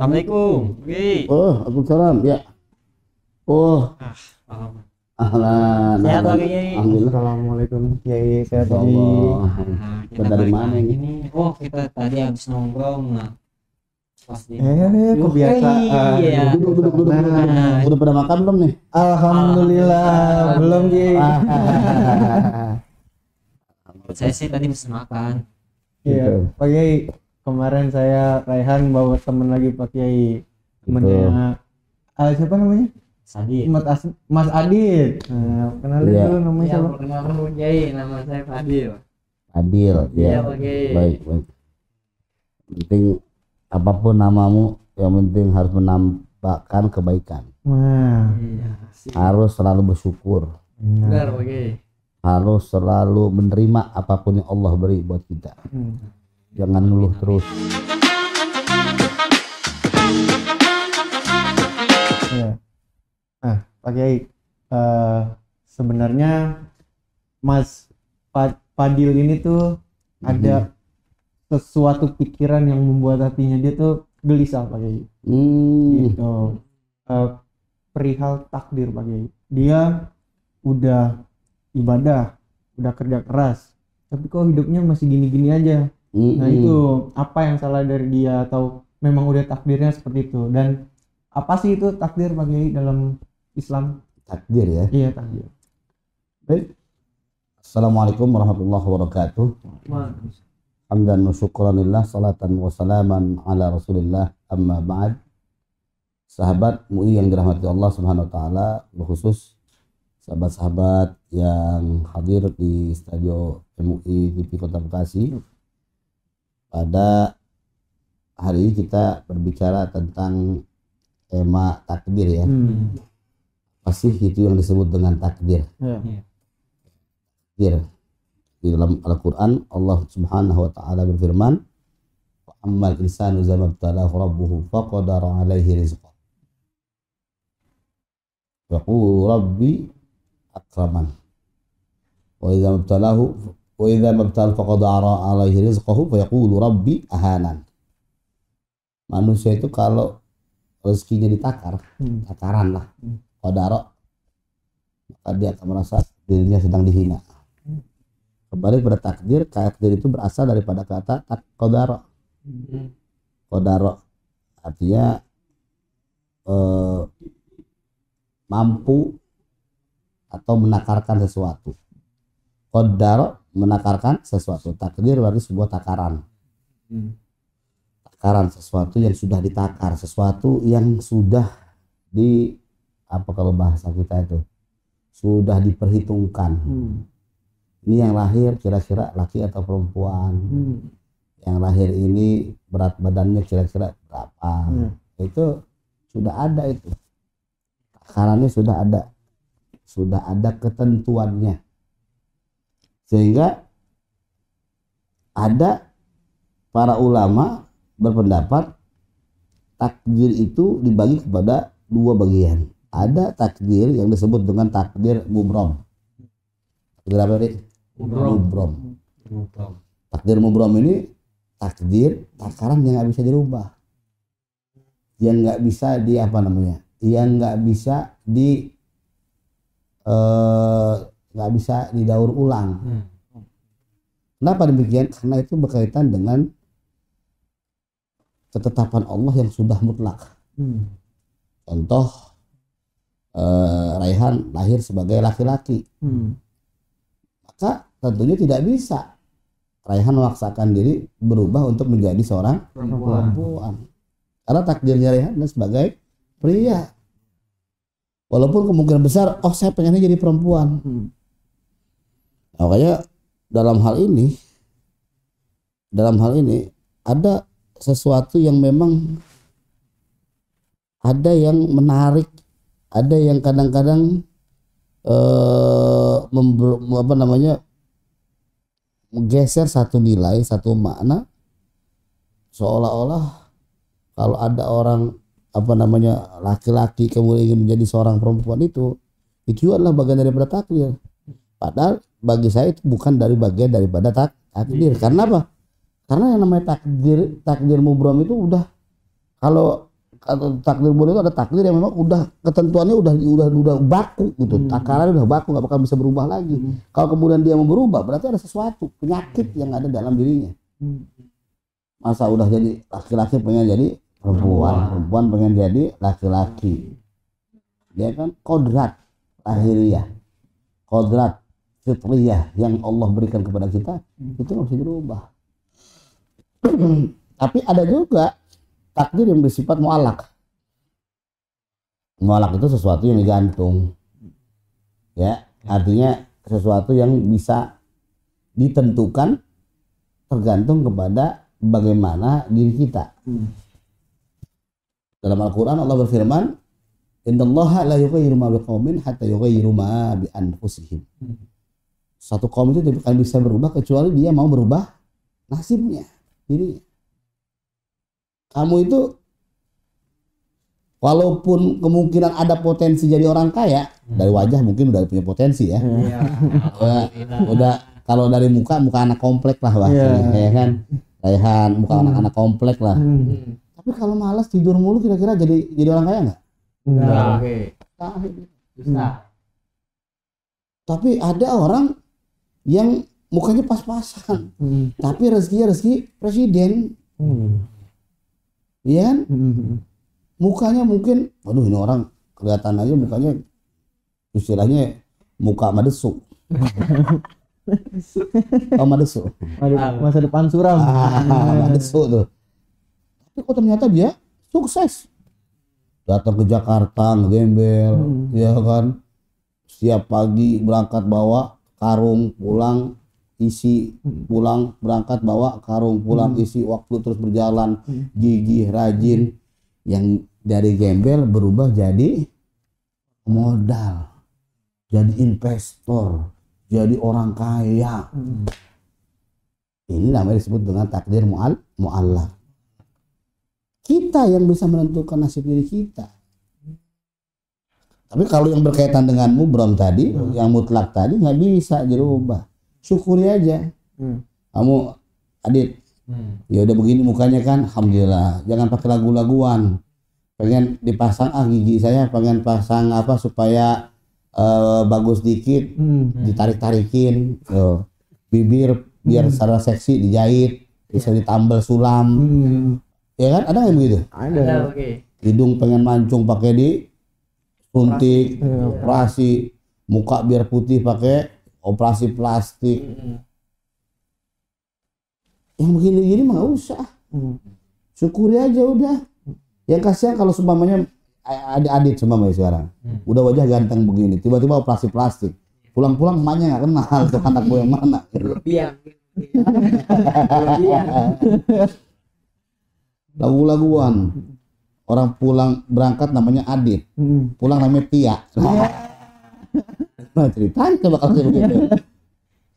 Assalamualaikum. Oh, Waalaikumsalam. Ya. Oh, Paham. ahlan. Sehat ahlan. lagi, Kiai. Alhamdulillah. Assalamualaikum Kiai, sehat Ya lagi. Allah. Kita Dari balik mana lagi ini? nih. Oh, kita tadi habis nongkrong. Nah, pas di Kebiasaan. Iya. Duduk. Nah, Udah pada makan belum nih? Alhamdulillah, belum Kiai. saya sih tadi bisa makan. Iya, Pak Kiai. Kemarin saya Raihan bawa temen lagi Pak Kiai. Temennya siapa namanya? Sadi. Mas Adit. Nah, kenalin Iya. dulu namanya Ya, siapa? perkenalkan dulu Kiai, nama saya Fadil. Adil. Iya, Ya. Oke. Baik. Penting apapun namamu, yang penting harus menampakkan kebaikan. Wah, Iya, sih. Harus selalu bersyukur. Benar, benar. Oke. Harus selalu menerima apapun yang Allah beri buat kita. Jangan ngeluh terus. Iya. Nah, Pak Kiai, sebenarnya Mas Fadil ini tuh ada sesuatu pikiran yang membuat hatinya dia tuh gelisah Pak Kiai. Gitu. Perihal takdir Pak Kiai. Dia udah ibadah, udah kerja keras, tapi kok hidupnya masih gini-gini aja. Nah itu apa yang salah dari dia, atau memang udah takdirnya seperti itu? Dan apa sih itu takdir Pak Kiai dalam Islam? Takdir ya. Iya, takdir. Baik. Assalamualaikum warahmatullahi wabarakatuh. Hamdan wa syukranillah, salatan wa salaman ala rasulillah, amma ba'd. Sahabat MUI yang dirahmati Allah subhanahu wa ta'ala, berkhusus sahabat-sahabat yang hadir di Studio MUI TV Kota Bekasi. Pada hari ini kita berbicara tentang tema takdir ya. Pasti itu yang disebut dengan takdir. Ya. Takdir. Di dalam Al-Quran Allah subhanahu wa ta'ala berfirman, wa ammal insanu idza mabtalahu rabbuhu faqadara alaihi rizqah yaqulu rabbi akraman wa idza mabtalahu faqadara alaihi rizqahu fa yaqulu rabbi ahanan. Manusia itu kalau rezekinya ditakar, takaran lah, qadara, maka dia akan merasa dirinya sedang dihina. Kembali pada takdir, takdir itu berasal daripada kata qadara. Qadara artinya mampu atau menakarkan sesuatu. Qadara menakarkan sesuatu. Takdir berarti sebuah takaran. Takaran sesuatu yang sudah ditakar, sesuatu yang sudah di apa kalau bahasa kita itu sudah diperhitungkan. Ini yang lahir kira-kira laki atau perempuan. Yang lahir ini berat badannya kira-kira berapa. Itu sudah ada itu. Takarannya sudah ada ketentuannya. Sehingga ada para ulama berpendapat takdir itu dibagi kepada dua bagian. Ada takdir yang disebut dengan takdir mubrom. Takdir apa tadi? Mubrom. Takdir mubrom ini takdir takaran yang nggak bisa dirubah, yang nggak bisa di apa namanya, yang nggak bisa didaur ulang. Kenapa demikian? Karena itu berkaitan dengan ketetapan Allah yang sudah mutlak. Contoh, Raihan lahir sebagai laki-laki, maka tentunya tidak bisa Raihan memaksakan diri berubah untuk menjadi seorang perempuan. Karena takdirnya Raihan sebagai pria. Walaupun kemungkinan besar, saya pengennya jadi perempuan. Makanya dalam hal ini ada sesuatu yang memang ada yang menarik, ada yang kadang-kadang menggeser satu nilai, satu makna, seolah-olah kalau ada orang laki-laki kemudian ingin menjadi seorang perempuan, itu adalah bagian daripada takdir. Padahal bagi saya itu bukan bagian daripada takdir. Karena apa? Karena yang namanya takdir mubrom itu udah, kalau atau takdir boleh itu ada takdir yang memang udah ketentuannya udah baku gitu. Takarannya udah baku, nggak bakal bisa berubah lagi. Kalau kemudian dia mau berubah, berarti ada sesuatu penyakit yang ada dalam dirinya. Masa udah jadi laki-laki pengen jadi perempuan pengen jadi laki-laki. Dia kan kodrat lahiriah, kodrat fitriyah yang Allah berikan kepada kita, itu nggak bisa dirubah. Tapi ada juga takdir yang bersifat mu'allaq. Mu'allaq itu sesuatu yang digantung, ya, artinya sesuatu yang bisa ditentukan tergantung kepada bagaimana diri kita. Dalam Al-Quran Allah berfirman, innallaha la yughayyiru ma biqaumin hatta yughayyiru ma bi anfusihim. Satu kaum itu tidak akan bisa berubah kecuali dia mau berubah nasibnya, dirinya. Kamu itu walaupun kemungkinan ada potensi jadi orang kaya, dari wajah mungkin udah punya potensi ya. Udah kalau dari muka anak komplek lah bahasanya, ya kan? Raihan, muka anak-anak komplek lah. Tapi kalau malas tidur mulu kira-kira jadi orang kaya nggak? Tapi ada orang yang mukanya pas-pasan, tapi rezekinya rezeki presiden. Iya kan? Mukanya mungkin, waduh ini orang kelihatan aja mukanya istilahnya muka madesu. Oh madesu. Masa depan suram. Madesu tuh. Tapi kok ternyata dia sukses. Datang ke Jakarta ngegembel, ya kan? Setiap pagi berangkat bawa karung, pulang isi, pulang berangkat bawa karung, pulang isi, waktu terus berjalan, gigih, rajin. Yang dari gembel berubah jadi modal, jadi investor, jadi orang kaya. Ini namanya disebut dengan takdir mu'allaq. Kita yang bisa menentukan nasib diri kita. Tapi kalau yang berkaitan dengan mubram tadi, yang mutlak tadi nggak bisa dirubah. Syukuri aja. Kamu Adit, ya udah begini mukanya kan, alhamdulillah. Jangan pakai lagu-laguan. Pengen dipasang gigi saya pengen pasang apa supaya bagus dikit, ditarik-tarikin. Bibir biar secara seksi dijahit, bisa ditambal sulam. Ya kan, ada nggak begitu? Ada. Hidung pengen mancung pakai di suntik, operasi, muka biar putih pakai operasi plastik. Yang begini-gini mah nggak usah. Syukuri aja udah. Yang kasihan kalau seumpamanya adik-adik seumpamanya sekarang, udah wajah ganteng begini, tiba-tiba operasi plastik. Pulang-pulang emaknya nggak kenal tuh anak gue yang mana. Lagu-laguan. Orang pulang berangkat namanya Adit, pulang namanya Tia. Nah ceritanya coba kalau begitu.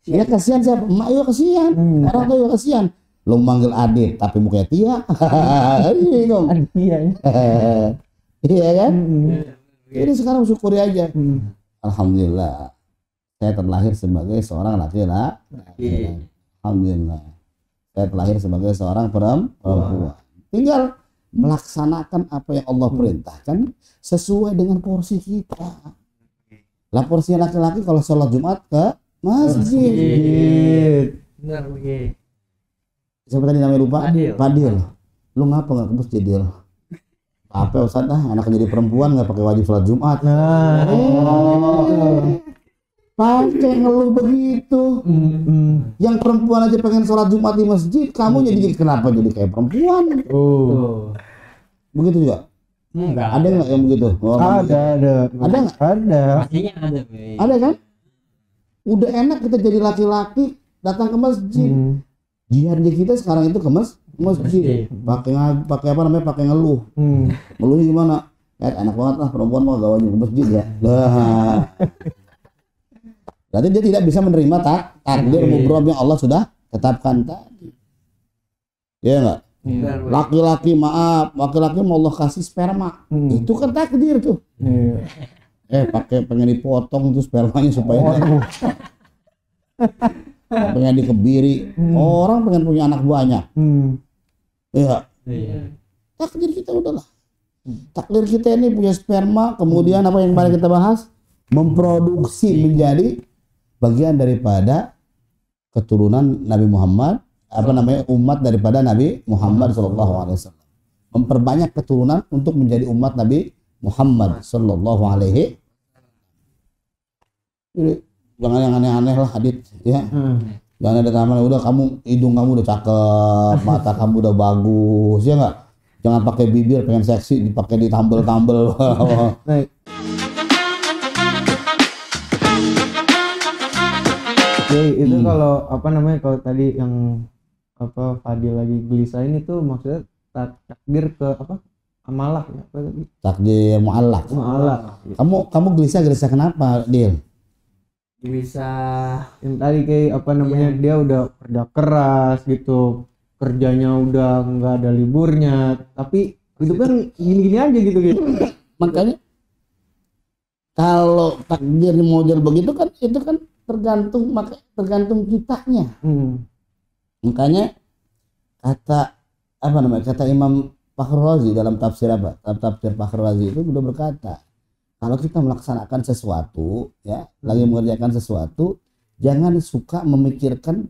Ya kasihan siapa? Emak juga kasihan, orang tua juga kasihan. Lo manggil Adit tapi mukanya Tia. Iya kan? Jadi sekarang syukuri aja. Alhamdulillah, saya terlahir sebagai seorang laki-laki. Alhamdulillah, saya terlahir sebagai seorang perempuan. Tinggal melaksanakan apa yang Allah perintahkan sesuai dengan porsi kita. Lah porsi laki-laki kalau sholat Jumat ke masjid. Benar begitu. Siapa tadi namanya lupa? Fadil. Lu ngapa nggak ke masjid Dil? Apa Ustaz anak jadi perempuan nggak pakai wajib sholat Jumat? Pakai ngeluh begitu. Yang perempuan aja pengen sholat Jumat di masjid, kamu jadi kenapa jadi kayak perempuan? Begitu juga? Enggak. Ada nggak yang begitu? Ada nggak? Ada. Pastinya ada. Ada kan? Udah enak kita jadi laki-laki datang ke masjid. Jihadnya kita sekarang itu ke masjid. Pakai apa namanya? Pakai ngeluh. Ngeluhnya gimana? Ya enak banget lah perempuan mau gak wajib ke masjid ya. Lah. Berarti dia tidak bisa menerima takdir mubram yang Allah sudah tetapkan tadi. Ya enggak? Laki-laki maaf, laki-laki mau Allah kasih sperma. Itu kan takdir tuh. Pakai pengen dipotong tuh spermanya supaya pengen dikebiri. Orang pengen punya anak banyak. Iya. Takdir kita udahlah. Takdir kita ini punya sperma, kemudian apa yang kemarin kita bahas, memproduksi menjadi bagian daripada keturunan Nabi Muhammad, apa namanya, umat daripada Nabi Muhammad SAW. Memperbanyak keturunan untuk menjadi umat Nabi Muhammad SAW. Jangan yang aneh-aneh lah hadits ya. Jangan ada kamar udah kamu hidung kamu udah cakep, mata kamu udah bagus ya nggak? Jangan pakai bibir pengen seksi dipakai ditambel-tambel. Jadi itu kalau apa namanya, kalau tadi yang apa Fadil lagi gelisahin itu maksudnya takdir ke apa? Amalak ya? Apa tadi? Takdir mu'allaq. Kamu gelisah kenapa, Dil? Gelisah Yang tadi kayak apa namanya, dia udah kerja keras gitu, kerjanya udah nggak ada liburnya, tapi hidupnya gini-gini aja gitu. Makanya kalau takdir model begitu kan itu kan tergantung kitanya. Makanya kata Imam Fakhr Razi dalam tafsir Fakhr Razi itu sudah berkata, kalau kita melaksanakan sesuatu ya, lagi mengerjakan sesuatu, jangan suka memikirkan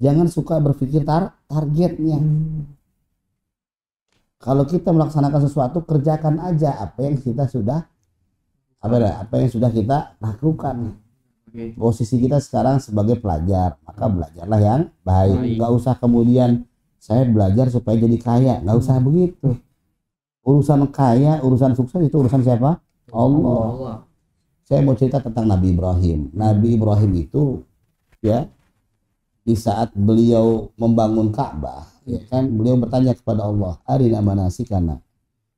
jangan suka berpikir targetnya. Kalau kita melaksanakan sesuatu, kerjakan aja apa yang sudah kita lakukan. Posisi kita sekarang sebagai pelajar, maka belajarlah yang baik. Nggak usah kemudian saya belajar supaya jadi kaya, nggak usah begitu. Urusan kaya, urusan sukses itu urusan siapa? Allah. Saya mau cerita tentang Nabi Ibrahim. Nabi Ibrahim itu ya, di saat beliau membangun Ka'bah, ya kan, beliau bertanya kepada Allah, arina manasikana.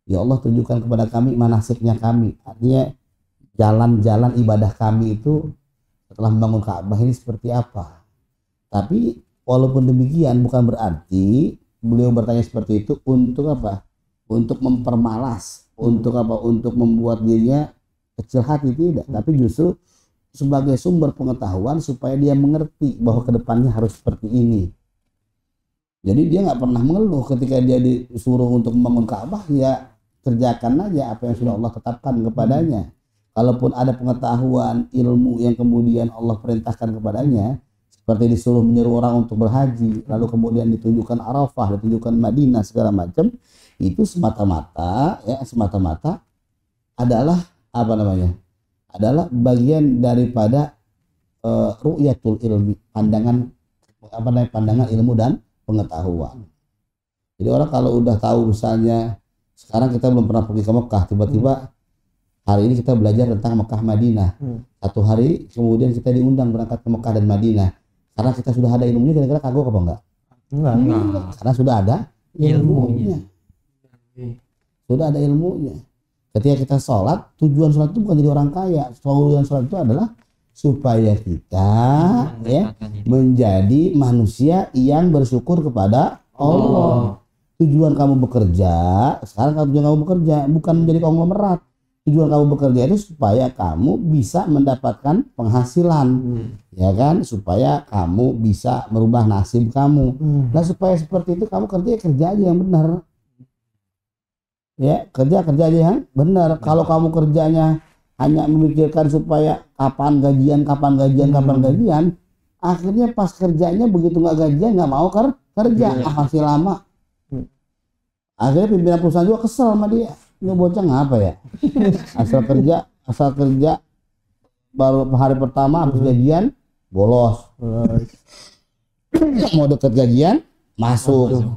Ya Allah, tunjukkan kepada kami manasiknya kami. Artinya jalan-jalan ibadah kami itu setelah membangun Ka'bah ini seperti apa. Tapi walaupun demikian bukan berarti beliau bertanya seperti itu untuk apa? Untuk mempermalas, untuk membuat dirinya kecil hati, tidak, tapi justru sebagai sumber pengetahuan supaya dia mengerti bahwa kedepannya harus seperti ini. Jadi dia nggak pernah mengeluh ketika dia disuruh untuk membangun Ka'bah, ya kerjakan aja apa yang sudah Allah tetapkan kepadanya. Kalaupun ada pengetahuan ilmu yang kemudian Allah perintahkan kepadanya, seperti disuruh menyeru orang untuk berhaji, lalu kemudian ditunjukkan Arafah, ditunjukkan Madinah segala macam, itu semata-mata adalah adalah bagian daripada ru'yatul ilmi, pandangan ilmu dan pengetahuan. Jadi orang kalau udah tahu, misalnya sekarang kita belum pernah pergi ke Mekah, tiba-tiba hari ini kita belajar tentang Mekah Madinah, satu hari kemudian kita diundang berangkat ke Mekah dan Madinah, karena kita sudah ada ilmunya, kira-kira kagok apa enggak? Karena sudah ada ilmunya. Sudah ada ilmunya. Ketika kita sholat, tujuan sholat itu bukan jadi orang kaya. Tujuan sholat itu adalah supaya kita menjadi manusia yang bersyukur kepada Allah. Tujuan kamu bekerja, sekarang tujuan kamu bekerja bukan menjadi konglomerat. Tujuan kamu bekerja itu supaya kamu bisa mendapatkan penghasilan, ya kan? Supaya kamu bisa merubah nasib kamu. Nah, supaya seperti itu kamu kerja aja yang benar. Ya, kerja aja yang benar. Kalau kamu kerjanya hanya memikirkan supaya kapan gajian, akhirnya pas kerjanya begitu nggak gajian nggak mau kerja, masih lama. Akhirnya pimpinan perusahaan juga kesel sama dia. Ini bocah ngapa ya? Asal kerja baru hari pertama habis gajian bolos. Mau deket gajian masuk.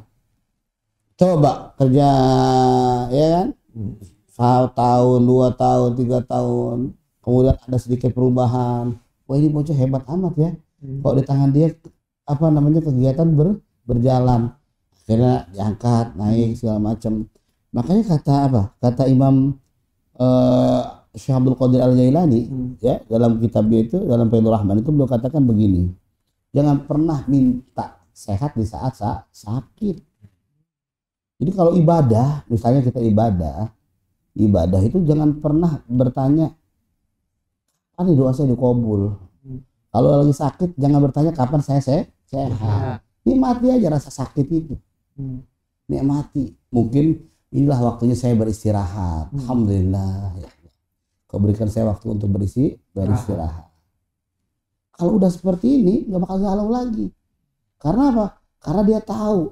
Coba kerja ya kan, 1 tahun, 2 tahun, 3 tahun, kemudian ada sedikit perubahan. Wah, ini bocah hebat amat ya. Kok di tangan dia kegiatan berjalan, akhirnya diangkat, naik segala macam. Makanya kata Imam Syekh Abdul Qadir Al-Jailani ya, dalam kitabnya itu, dalam Faidul Rahman itu beliau katakan begini, jangan pernah minta sehat di saat sakit. Jadi kalau ibadah, misalnya kita ibadah itu jangan pernah bertanya kapan doa saya dikabul. Kalau lagi sakit jangan bertanya kapan saya sehat. Nikmati aja rasa sakit itu. Nikmati. Mungkin inilah waktunya saya beristirahat. Alhamdulillah ya. Kau berikan saya waktu untuk beristirahat. Kalau udah seperti ini nggak bakal galau lagi. Karena apa? Karena dia tahu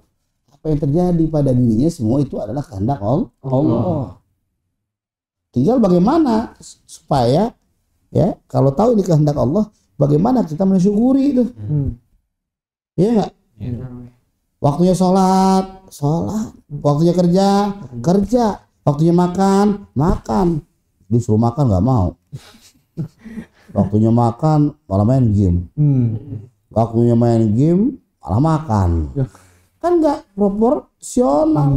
apa yang terjadi pada dirinya semua itu adalah kehendak Allah. Tinggal bagaimana supaya ya kalau tahu ini kehendak Allah, bagaimana kita mensyukuri itu. Iya nggak? Waktunya sholat, waktunya kerja, waktunya makan, disuruh makan nggak mau. Waktunya makan malah main game, waktunya main game malah makan, kan nggak proporsional.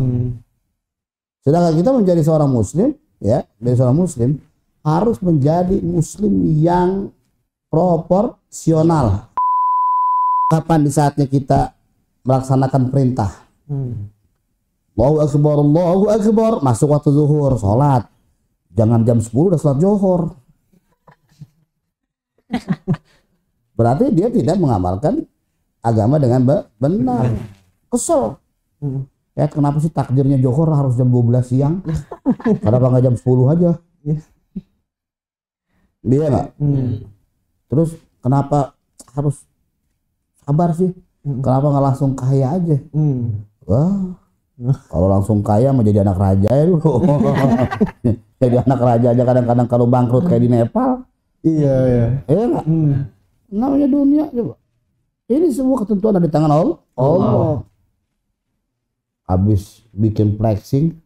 Sedangkan kita menjadi seorang muslim, ya, menjadi seorang muslim harus menjadi muslim yang proporsional. Kapan di saatnya kita melaksanakan perintah? Allahu Akbar, masuk waktu zuhur, sholat. Jangan jam 10 udah sholat zuhur. Berarti dia tidak mengamalkan agama dengan benar. Kesel. Ya kenapa sih takdirnya zuhur harus jam 12 siang? Kenapa nggak jam 10 aja? Dia nggak? Terus kenapa harus sabar sih? Kenapa nggak langsung kaya aja? Wah, kalau langsung kaya menjadi anak raja ya dulu. Jadi anak raja aja kadang-kadang kalau bangkrut kayak di Nepal. Iya. Enggak? Namanya dunia coba. Ini semua ketentuan ada di tangan Allah. Habis bikin flexing,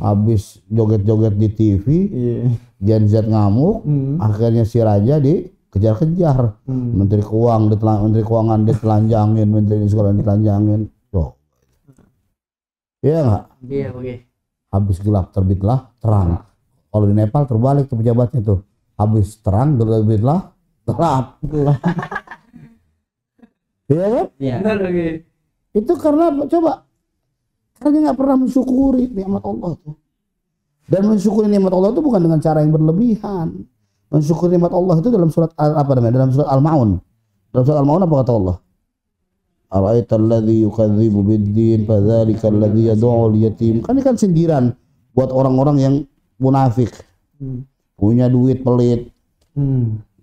habis joget-joget di TV, Gen Z ngamuk, akhirnya si raja dikejar-kejar. Menteri Keuangan ditelanjangin, Menteri Sekolah ditelanjangin. Tuh. Iya enggak? Iya, oke. Habis gelap terbitlah terang. Kalau di Nepal terbalik tuh pejabatnya tuh. Habis terang terbitlah gelap. Iya kan? Iya. Oke. Itu karena coba karena dia nggak pernah mensyukuri nikmat Allah tuh. Dan mensyukuri nikmat Allah itu bukan dengan cara yang berlebihan. Mensyukuri nikmat Allah itu dalam surat apa namanya? Dalam surat Al-Maun. Dalam surat Al-Maun apa kata Allah? Ara'aital ladzi yukadzibu bid-din fadzalika alladzi yad'ul yatim. Kan ini kan sindiran buat orang-orang yang munafik. Punya duit pelit.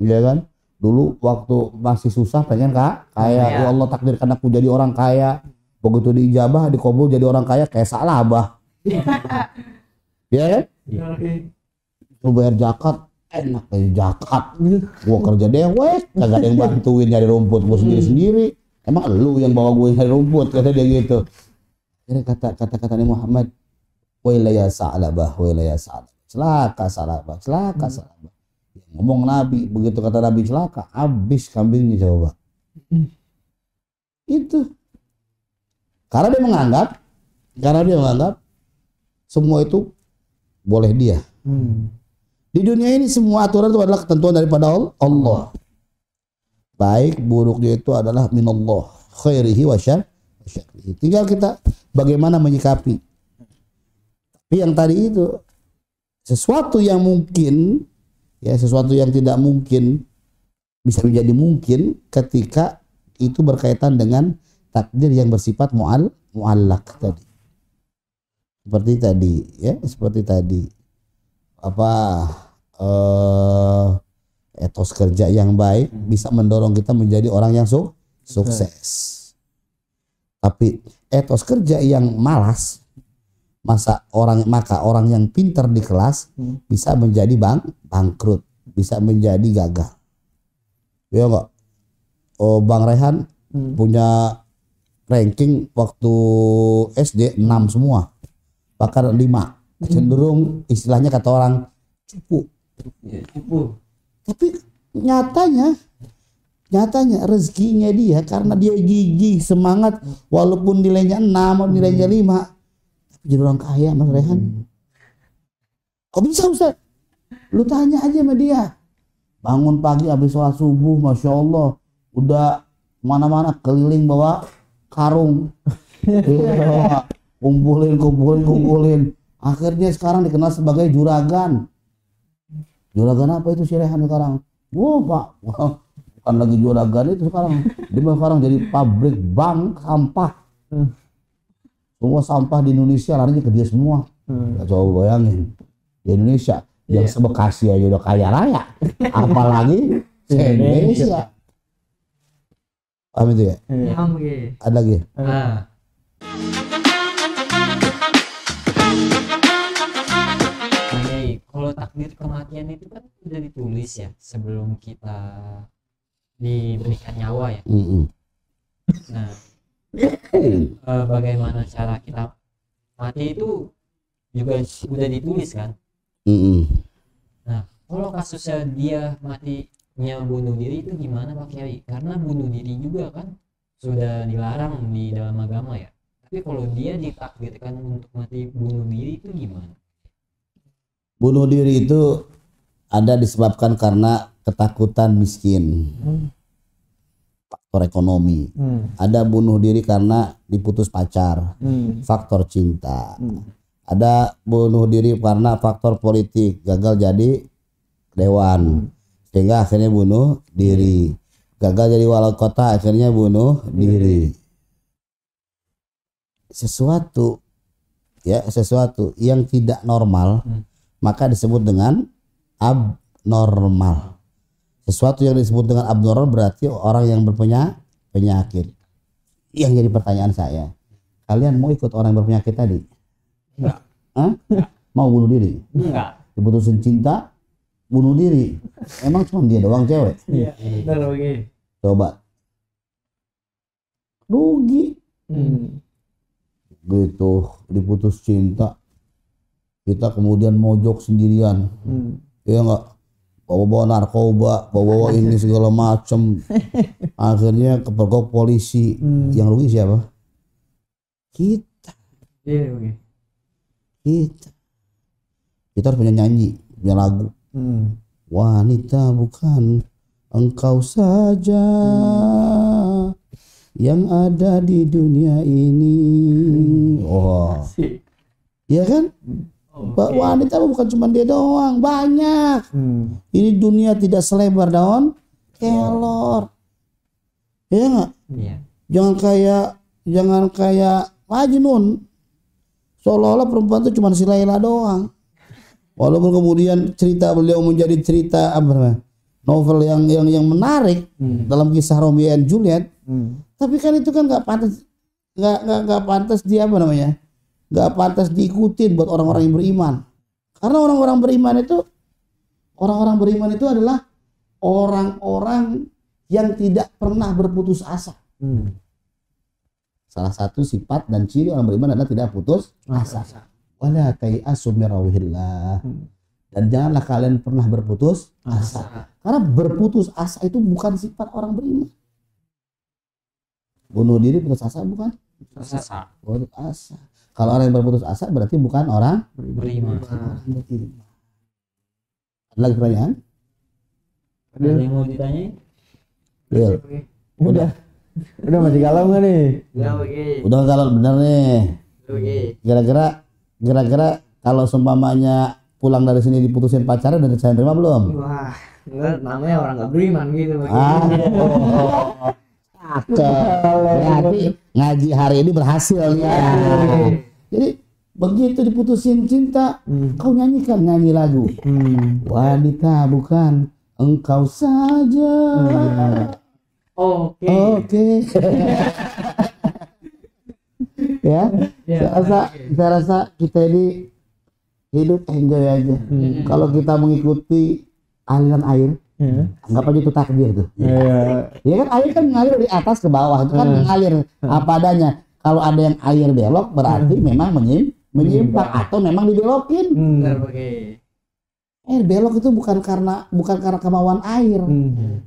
Iya kan? Dulu waktu masih susah pengen kaya. Ya Allah takdirkan aku jadi orang kaya. Begitu diijabah, dikabul jadi orang kaya kayak salabah. Iya kan? Lu bayar zakat, enak kayak zakat. Gua kerja dewek, kagak ada yang bantuin nyari rumput, gua sendiri-sendiri. Emang lu yang bawa gue nyari rumput, kata dia gitu. Jadi kata Muhammad, wala ya salabah, wala ya salabah. Celaka salabah. Ngomong Nabi, begitu kata Nabi celaka, habis kambingnya coba. Itu. Karena dia menganggap semua itu boleh dia. Di dunia ini semua aturan itu adalah ketentuan daripada Allah. Baik buruknya itu adalah minallah, khairihi wa syarrihi. Tinggal kita bagaimana menyikapi. Tapi yang tadi itu sesuatu yang mungkin, ya sesuatu yang tidak mungkin bisa menjadi mungkin ketika itu berkaitan dengan takdir yang bersifat mu'allaq tadi. Seperti tadi. Etos kerja yang baik bisa mendorong kita menjadi orang yang sukses. Tapi etos kerja yang malas, maka orang yang pintar di kelas bisa menjadi bangkrut, bisa menjadi gagal. Ya enggak? Bang Rehan punya ranking waktu SD 6 semua, bahkan 5. Cenderung istilahnya kata orang cupu. Tapi nyatanya rezekinya dia karena dia gigih, semangat, walaupun nilainya 6 atau nilainya 5, tapi jadi orang kaya Mas Rehan. Kok bisa Ustaz? Lu tanya aja sama dia. Bangun pagi habis sholat subuh, Masya Allah, udah mana-mana keliling bawa karung. kumpulin. Akhirnya sekarang dikenal sebagai juragan. Juragan apa itu si Rehan sekarang? Pak, bukan lagi juragan itu sekarang. Dia sekarang jadi pabrik bank sampah. Semua sampah di Indonesia larinya ke dia semua. Coba bayangin di Indonesia yang sebekasi aja udah kaya raya, apalagi Indonesia. Paham itu ya? Ada lagi? Kalau takdir kematian itu kan udah ditulis ya sebelum kita diberikan nyawa ya. Nah, bagaimana cara kita mati itu juga udah ditulis kan. Nah, kalau kasusnya dia matinya bunuh diri itu gimana Pak Kiai? Karena bunuh diri juga kan sudah dilarang di dalam agama ya. Tapi kalau dia ditakdirkan untuk mati bunuh diri itu gimana? Bunuh diri itu ada disebabkan karena ketakutan miskin, faktor ekonomi. Ada bunuh diri karena diputus pacar, faktor cinta. Ada bunuh diri karena faktor politik, gagal jadi dewan, sehingga akhirnya bunuh diri. Gagal jadi wali kota, akhirnya bunuh diri. Sesuatu yang tidak normal maka disebut dengan abnormal. Sesuatu yang disebut dengan abnormal berarti orang yang berpenyakit. Yang jadi pertanyaan saya, kalian mau ikut orang yang berpenyakit tadi? Enggak. Mau bunuh diri? Enggak. Diputusin cinta, bunuh diri. Emang cuma dia doang cewek? Iya. Coba. Rugi. Gitu, diputus cinta. Kita kemudian mojok sendirian, ya nggak, bawa narkoba, bawa ini segala macem, akhirnya kepergok polisi. Yang rugi siapa? Kita. Kita harus punya nyanyi, punya lagu. Wanita bukan engkau saja yang ada di dunia ini. Iya kan? Wanita bukan cuma dia doang, banyak. Ini dunia tidak selebar daun kelor. Iya nggak? Iya. Jangan kayak Majnun. Seolah-olah perempuan itu cuma si Laila doang. Walaupun kemudian cerita beliau menjadi cerita novel yang menarik dalam kisah Romeo and Juliet. Tapi kan itu kan nggak pantas dia nggak pantas diikutin buat orang-orang yang beriman. Karena orang-orang beriman itu adalah orang-orang yang tidak pernah berputus asa. Salah satu sifat dan ciri orang beriman adalah tidak putus asa. Wala tai'asu min rauhillah. Dan janganlah kalian pernah berputus asa. Karena berputus asa itu bukan sifat orang beriman. Bunuh diri putus asa bukan? Putus asa. Kalau orang yang berputus asa berarti bukan orang beriman. Ada lagi pertanyaan? Ada yang mau ditanyain? Udah masih galau nggak nih? Udah galau bener nih. Kira-kira kalau seumpamanya pulang dari sini diputusin pacarnya dan saya terima belum? Wah, enggak, namanya orang nggak beriman gitu. Berarti ngaji hari ini berhasil ya. Jadi begitu diputusin cinta, kau nyanyi lagu. Wanita bukan engkau saja. Oke. Ya, saya rasa kita ini hidup enjoy aja. Kalau kita mengikuti aliran air, anggap aja itu takdir tuh. Ya kan air kan ngalir dari atas ke bawah, itu kan mengalir apa adanya. Kalau ada yang air belok berarti memang menyimpang atau memang dibelokin. Air belok itu bukan karena kemauan air,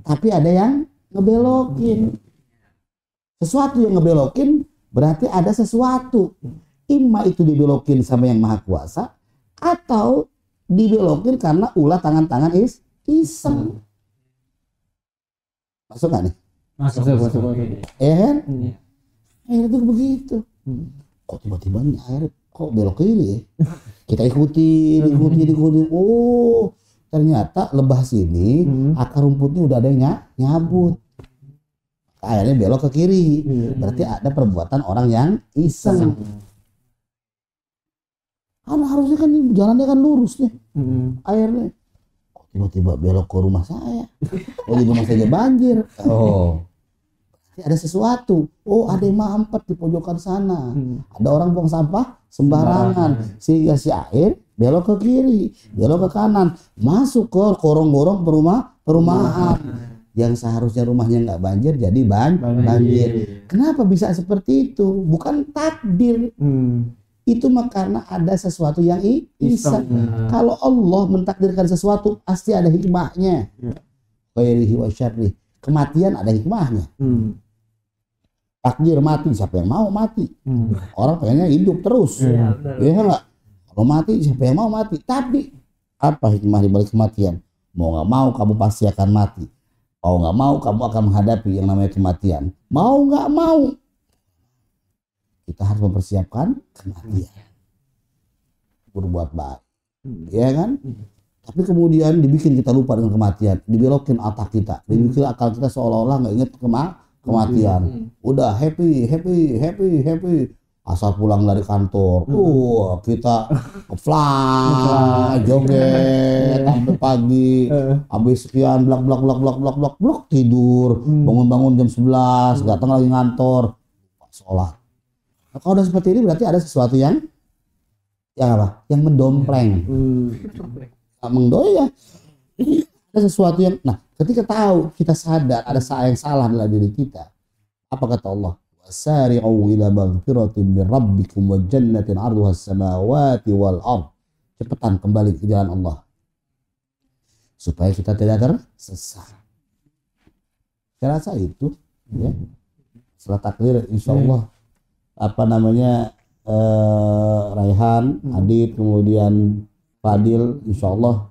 tapi ada yang ngebelokin. Sesuatu yang ngebelokin berarti ada sesuatu. Imma itu dibelokin sama yang maha kuasa atau dibelokin karena ulah tangan-tangan iseng. Masuk gak nih? Masuk. Ya kan? Air itu begitu. Kok tiba-tiba air kok belok kiri ya? Kita ikutin. Oh, ternyata lebah sini akar rumputnya udah ada yang nyabut. Akhirnya belok ke kiri. Berarti ada perbuatan orang yang iseng. Kan harusnya kan jalannya kan lurus nih. Airnya. Kok tiba-tiba belok ke rumah saya? Oh, di rumah saya banjir. Oh. Ada sesuatu. Oh, ada yang mampet di pojokan sana. Ada orang buang sampah sembarangan. Sehingga si air belok ke kiri, belok ke kanan, masuk ke gorong-gorong perumahan. Yang seharusnya rumahnya nggak banjir jadi banjir. Kenapa bisa seperti itu? Bukan takdir. Itu mah karena ada sesuatu yang iseng. Kalau Allah mentakdirkan sesuatu pasti ada hikmahnya. Khairihi wa syarrih. Kematian ada hikmahnya. Takdir mati, siapa yang mau mati? Orang pengennya hidup terus. Ya enggak? Kalau mati siapa yang mau mati? Tapi apa hikmah di balik kematian? Mau nggak mau kamu pasti akan mati. Mau nggak mau kamu akan menghadapi yang namanya kematian. Mau nggak mau kita harus mempersiapkan kematian. Berbuat baik, ya kan? Tapi kemudian dibikin kita lupa dengan kematian, dibelokin otak kita, dibikin akal kita seolah-olah nggak ingat kematian. Udah happy. Asal pulang dari kantor, kita fly, joget sampai pagi, habis sekian blok tidur, bangun jam 11, datang lagi ngantor, sholat. Nah, kalau udah seperti ini berarti ada sesuatu yang apa? Yang mendompleng. Mendoya. Ada sesuatu yang, nah ketika tahu, kita sadar ada yang salah dalam diri kita. Apa kata Allah? Wasari'u ila maghfiratin min rabbikum wa jannatin 'arduha as-samawati wal ardh. Cepetan kembali ke jalan Allah. Supaya kita tidak tersesat. Saya rasa itu ya. Setelah takdir insyaallah Raihan, Adit, kemudian Fadil insyaallah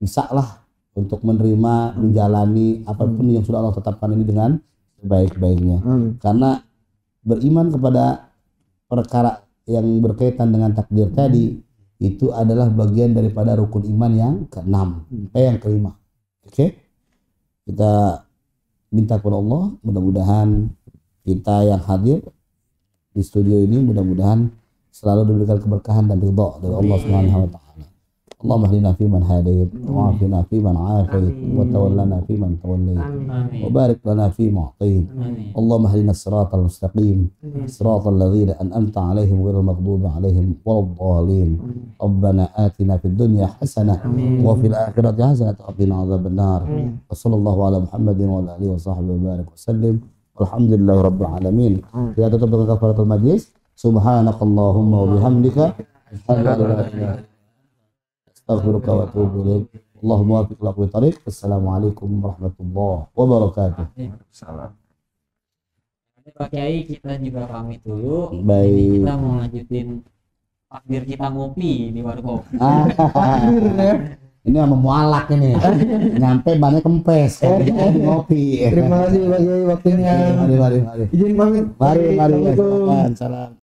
bisa lah untuk menerima, menjalani apapun yang sudah Allah tetapkan ini dengan sebaik-baiknya. Karena beriman kepada perkara yang berkaitan dengan takdir tadi itu adalah bagian daripada rukun iman yang keenam, yang kelima. Oke? Kita minta kepada Allah, mudah-mudahan kita yang hadir di studio ini mudah-mudahan selalu diberikan keberkahan dan ridha dari Allah Subhanahu wa taala. Allahumma hdina fi man hadait, wa afina fi man afait, wa tawallana fi man tawallait, wa barik lana fi ma atait. Allahumma hdina as-siratal mustaqim, siratal ladzina an'amta 'alaihim ghairil maghdubi 'alaihim waladdallin. Rabbana atina fid dunya hasanah wa fil akhirati hasanah wa qina adzabannar. Wa sallallahu ala Muhammadin wa ala alihi wa sahbihi wa barik wa sallim. Alhamdulillahi rabbil alamin. Kita tutup dengan kafaratul majlis. Subhanakallahumma wa bihamdika asyhadu an la ilaha illa anta astaghfiruka wa atubu ilaik. Allahumma waffiq li thariq. Assalamualaikum warahmatullahi wabarakatuh. Salam. Pak Kiai, kita juga pamit dulu. Baik. Jadi kita mau lanjutin takdir kita ngopi di warkop. Ini sama mualak ini. Nyampe bannya kempes. Ngopi. Terima kasih Pak Kiai waktunya. Mari. Izin pamit. Mari. Salam.